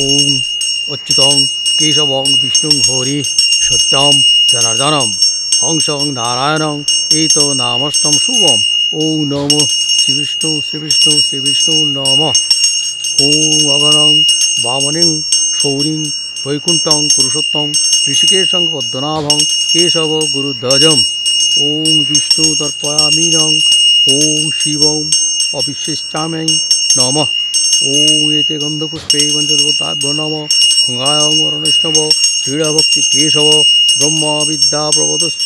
ওং অচ্যুতং কেশবং বিষ্ণুং হরি সত্যম জনার্দনম হংসং নারায়ণং এত নামস্তম শুভম। ওং নমো শ্রীবিষ্ণু শ্রীবিষ্ণু শ্রীবিষ্ণু নম। ওং অগণং বামনিং সৌরিং বৈকুণ্ঠং পুরুষোত্তম ঋষিকেশং পদ্মনাভং কেশব গুরুধ্বজম। ওং বিষ্ণু তর্পয়ামিনং ওং শিবং অবিশ্বেষ্টামৈ নমঃ। ওং এতে গন্ধপুষ্পে পঞ্চদেবতাভ্যো নমঃ। গঙ্গায়ং বরণৈষ্ণব দৃঢ়ভক্তি কেশব ব্রহ্ম বিদ্যা প্রবদশ্চ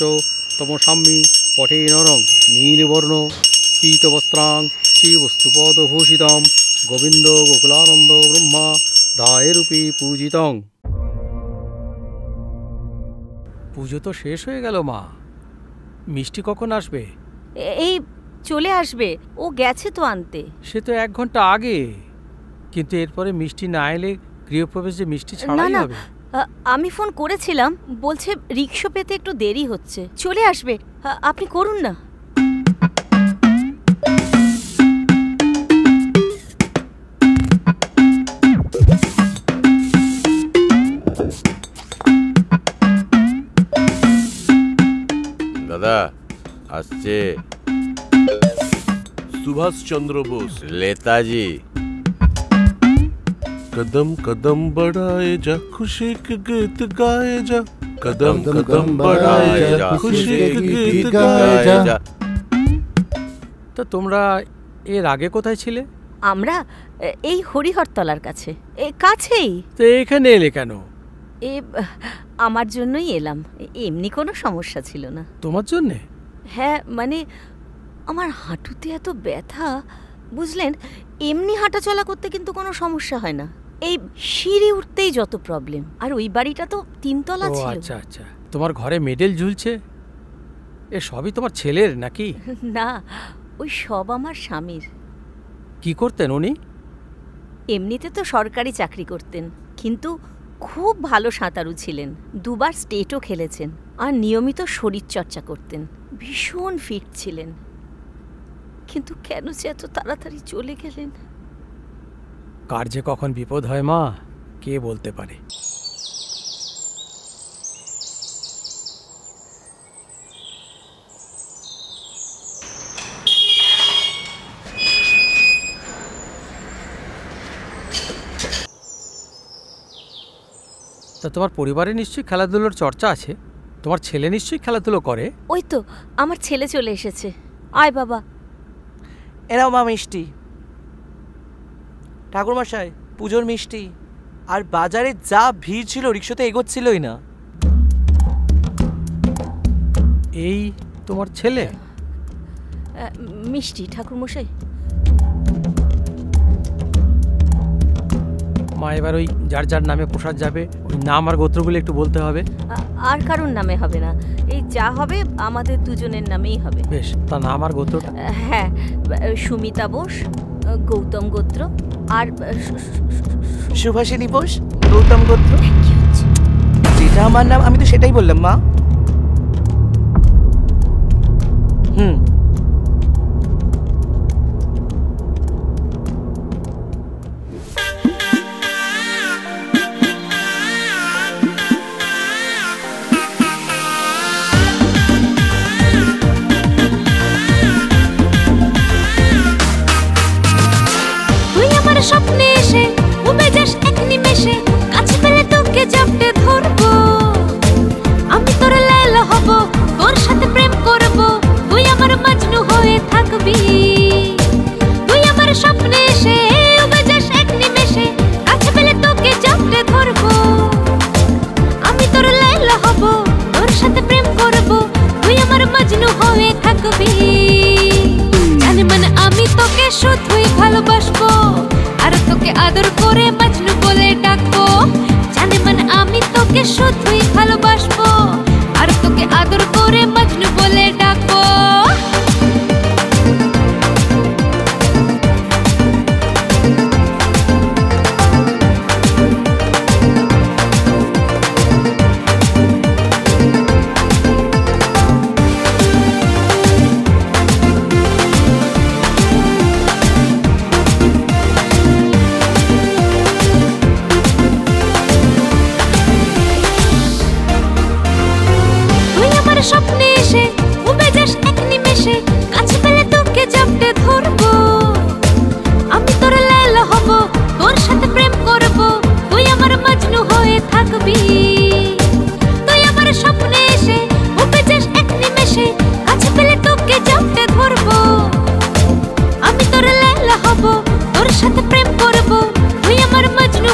তমসাম্মি পঠে নরং নীলবর্ণ পীতবস্ত্রাং শ্রীবস্তুপদভূষিতম গোবিন্দ গোকুলানন্দ ব্রহ্মা দায়েরূপী পূজিতং। পুজো তো শেষ হয়ে গেল মা, মিষ্টি কখন আসবে? এই চলে আসবে, ও গেছে তো আনতে। সে তো 1 ঘন্টা আগে, কিন্তু এরপরে মিষ্টি না এলে গৃহপ্রবেশে মিষ্টি ছাড়াই হবে। আমি ফোন করেছিলাম, বলছে রিকশা পেতে একটু দেরি হচ্ছে, চলে আসবে, আপনি করুন না। দাদা আসছে सुभाषचंद्र बोस। नेताजी। कदम कदम बढ़ाए जा खुशी के गीत गाए जा, कदम कदम बढ़ाए जा खुशी के गीत गाए जा। তো তোমরা এর আগে কোথায় ছিলে? আমরা এই হরিহরতলার কাছে, কাছেই। তো এখানে এলে কেন? আমার জন্যই এলাম, এমনি কোনো সমস্যা ছিল না। তোমার জন্যে? হ্যাঁ, মানে আমার হাঁটুতে এত ব্যথা, বুঝলেন, এমনি হাঁটাচলা করতে কিন্তু কোনো সমস্যা হয় না, এই সিঁড়ি উঠতেই যত প্রবলেম। আর ওই বাড়িটা তো 3 তলা ছিল। আচ্ছা আচ্ছা, তোমার ঘরে মেডেল ঝুলছে, এ সবই তোমার ছেলের নাকি? না, ওই সব আমার স্বামীর। কি করতেন উনি? এমনিতে তো সরকারি চাকরি করতেন, কিন্তু খুব ভালো সাঁতারু ছিলেন, 2 বার স্টেটও খেলেছেন, আর নিয়মিত শরীরচর্চা করতেন, ভীষণ ফিট ছিলেন। কিন্তু কেন যে এত তাড়াতাড়ি চলে গেলেন? কার যে কখন বিপদ হয় মা, কে বলতে পারে। তা তোমার পরিবারে নিশ্চয়ই খেলাধুলোর চর্চা আছে, তোমার ছেলে নিশ্চয়ই খেলাধুলো করে। ওই তো আমার ছেলে চলে এসেছে। আয় বাবা। এনাও মা মিষ্টি। ঠাকুরমশাই, পুজোর মিষ্টি। আর বাজারে যা ভিড় ছিল, রিক্সাতে এগোচ্ছিলই না। এই তোমার ছেলে? মিষ্টি ঠাকুরমশাই। মা এবার ওই যার যার নামে প্রসাদ যাবে, ওই নাম আর গোত্রগুলো একটু বলতে হবে। আর কারোর নামে হবে না, এই যা হবে আমাদের দুজনের নামেই হবে। বেশ, তা নাম আর গোত্রটা? হ্যাঁ, সুমিতা বোস, গৌতম গোত্র, আর সুভাষিনী বোস, গৌতম গোত্র। যেটা আমার নাম, আমি তো সেটাই বললাম মা। স্বপ্নে এসে উবে যাস এক নিমেষে, কাছে পেলে তোকে জাপটে ধরবো আমি, তোর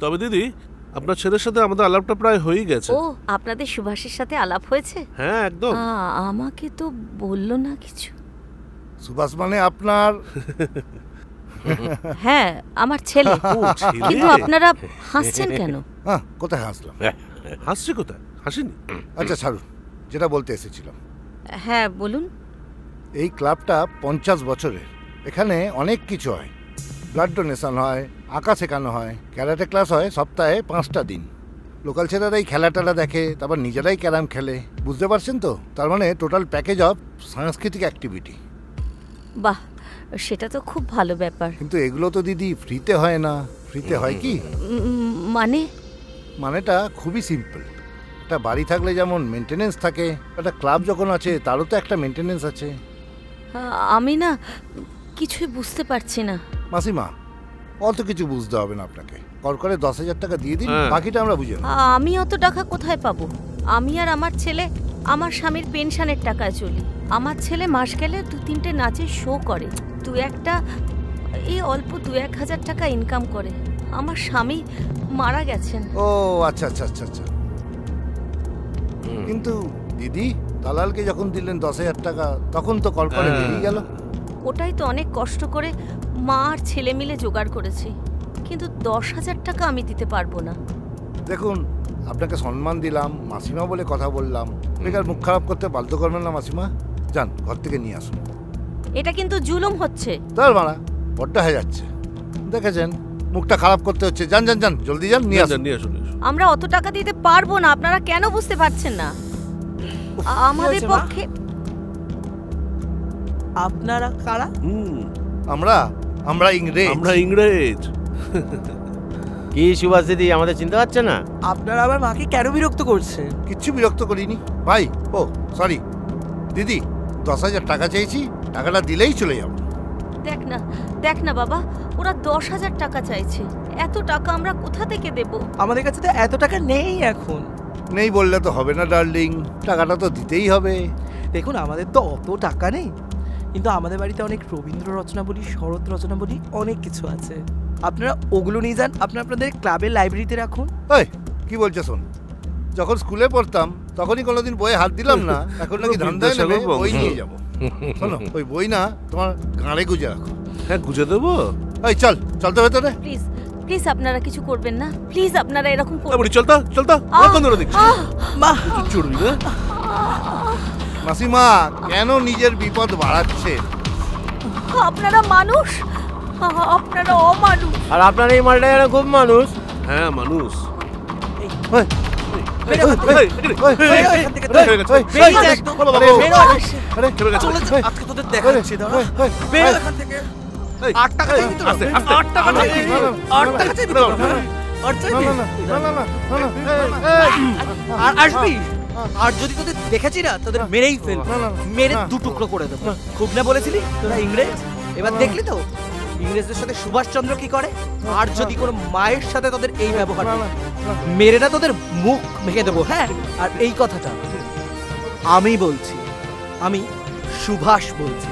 তবে দিদি, আপনার ছেলের সাথে আমাদের আলাপটা প্রায় হয়েই গেছে। ও, আপনাদের সুভাষের সাথে আলাপ হয়েছে? হ্যাঁ, একদম। আমাকে তো বললো না কিছু। সুভাষ মানে আপনার? হ্যাঁ, আমার ছেলে। ও, ছেলে। কিন্তু আপনারা হাসছেন কেন? হ্যাঁ, কোথায় হাসলাম? হাসছে কোথায়? হাসিনি। আচ্ছা ছাড়ুন, যেটা বলতে এসেছিলাম। হ্যাঁ বলুন। এই ক্লাবটা 50 বছরের। এখানে অনেক কিছু হয়। ব্লাড ডোনেশন হয়, আঁকা শেখানো হয়, ক্যারাটে ক্লাস হয় সপ্তাহে 5টা দিন। লোকাল ছেলেরাই খেলাটালা দেখে, তারপর নিজেরাই ক্যারাম খেলে। বুঝতে পারছেন তো? তার মানে টোটাল প্যাকেজ অফ সাংস্কৃতিক অ্যাক্টিভিটি। বাহ, সেটা তো খুব ভালো ব্যাপার। কিন্তু এগুলো তো দিদি ফ্রিতে হয় না। ফ্রিতে হয় কি? মানে? মানেটা খুবই সিম্পল। একটা বাড়ি থাকলে যেমন মেনটেনেন্স থাকে, একটা ক্লাব যখন আছে তারও তো একটা মেনটেনেন্স আছে। আমি না কিছুই বুঝতে পারছি না। মাসিমা, অত কিছু বুঝতে হবে না আপনাকে। কর করে 10,000 টাকা দিয়ে দিন, বাকিটা আমরা বুঝে নেব। আমি অত টাকা কোথায় পাবো? আমি আর আমার ছেলে আমার স্বামীর পেনশনের টাকায় চলি। আমার ছেলে মাস গেলে 2-3টে নাচের শো করে, এই অল্প 2-1 হাজার টাকা ইনকাম করে। আমার স্বামী মারা গেছেন। ও আচ্ছা আচ্ছা আচ্ছা আচ্ছা। কিন্তু দিদি, দালালকে যখন দিলেন 10,000 টাকা, তখন তো কল করে বেরিয়ে গেল। ওটাই তো অনেক কষ্ট করে মা আর ছেলে মিলে জোগাড় করেছি, কিন্তু 10,000 টাকা আমি দিতে পারবো না। দেখুন, আপনাকে সম্মান দিলাম, মাসিমা বলে কথা বললাম। বেকার মুখ খারাপ করতে বাধ্য করবেন না মাসিমা। যান, ঘর থেকে নিয়ে আসুন। এটা কিন্তু জুলুম হচ্ছে। তার মানা বড্ড হয়ে যাচ্ছে। দেখেছেন, মুখটা খারাপ করতে হচ্ছে। যান যান যান, জলদি যান, নিয়ে আসুন। আমরা অত টাকা দিতে পারবো না। আপনারা কেন বুঝতে পারছেন না? আমাদের পক্ষে। আপনারা কারা? আমরা ইংরেজ। কি সুভাষ দিদি, আমাদের চিনতে পারছে না? আপনারা আবার মাকে কেন বিরক্ত করছেন? কিচ্ছু বিরক্ত করিনি ভাই। ও সরি দিদি, 10,000 টাকা চেয়েছি, টাকাটা দিলেই চলে যাব। দেখ না বাবা, ওরা 10,000 টাকা চাইছে। এত টাকা আমরা কোথা থেকে দেব? আমাদের কাছে তো এত টাকা নেই এখন। নেই বললে তো হবে না ডার্লিং, টাকাটা তো দিতেই হবে। দেখুন, আমাদের তো অত টাকা নেই, কিন্তু আমাদের বাড়িতে অনেক রবীন্দ্র রচনাবলী, শরৎ রচনাবলী অনেক কিছু আছে। আপনারা ওগুলো নিয়ে যান, আপনাদের ক্লাবের লাইব্রেরিতে রাখুন। এই কি বলছো শোন, যখন স্কুলে পড়তাম তখনই কোনোদিন বইয়ে হাত দিলাম না, এখন নাকি ধান্দায় নেবে বই নিয়ে যাবো। শোনো, ওই বই না তোমার গাঁড়ে গুজে রাখো। হ্যাঁ, গুজে দেবো। এই চল, চলতে ভেতরে। প্লিজ আপনারা কিছু করবেন না। প্লিজ আপনারা এরকম করবেন। চলতা কোন ধরে দেখছিস? মা চড়বি না? মাসিমা কেন নিজের বিপদ বাড়াচ্ছে? আপনারা মানুষ, আপনারা অমানুষ। আর আপনার এই মালটা যেন খুব মানুষ। হ্যাঁ, মানুষ। আজকে তোদের দেখাচ্ছি। আর যদি তোদের দেখেছি না, তোদের মেরেই ফেল, মেরে 2 টুকরো করে দেবো। খুব না বলেছিলি তোরা ইংরেজ? এবার দেখলি তো ইংরেজদের সাথে সুভাষচন্দ্র কি করে। আর যদি কোনো মায়ের সাথে তোদের এই ব্যবহার, মেরে না তোদের মুখ ভেঙে দেবো। হ্যাঁ, আর এই কথাটা আমি বলছি, আমি সুভাষ বলছি।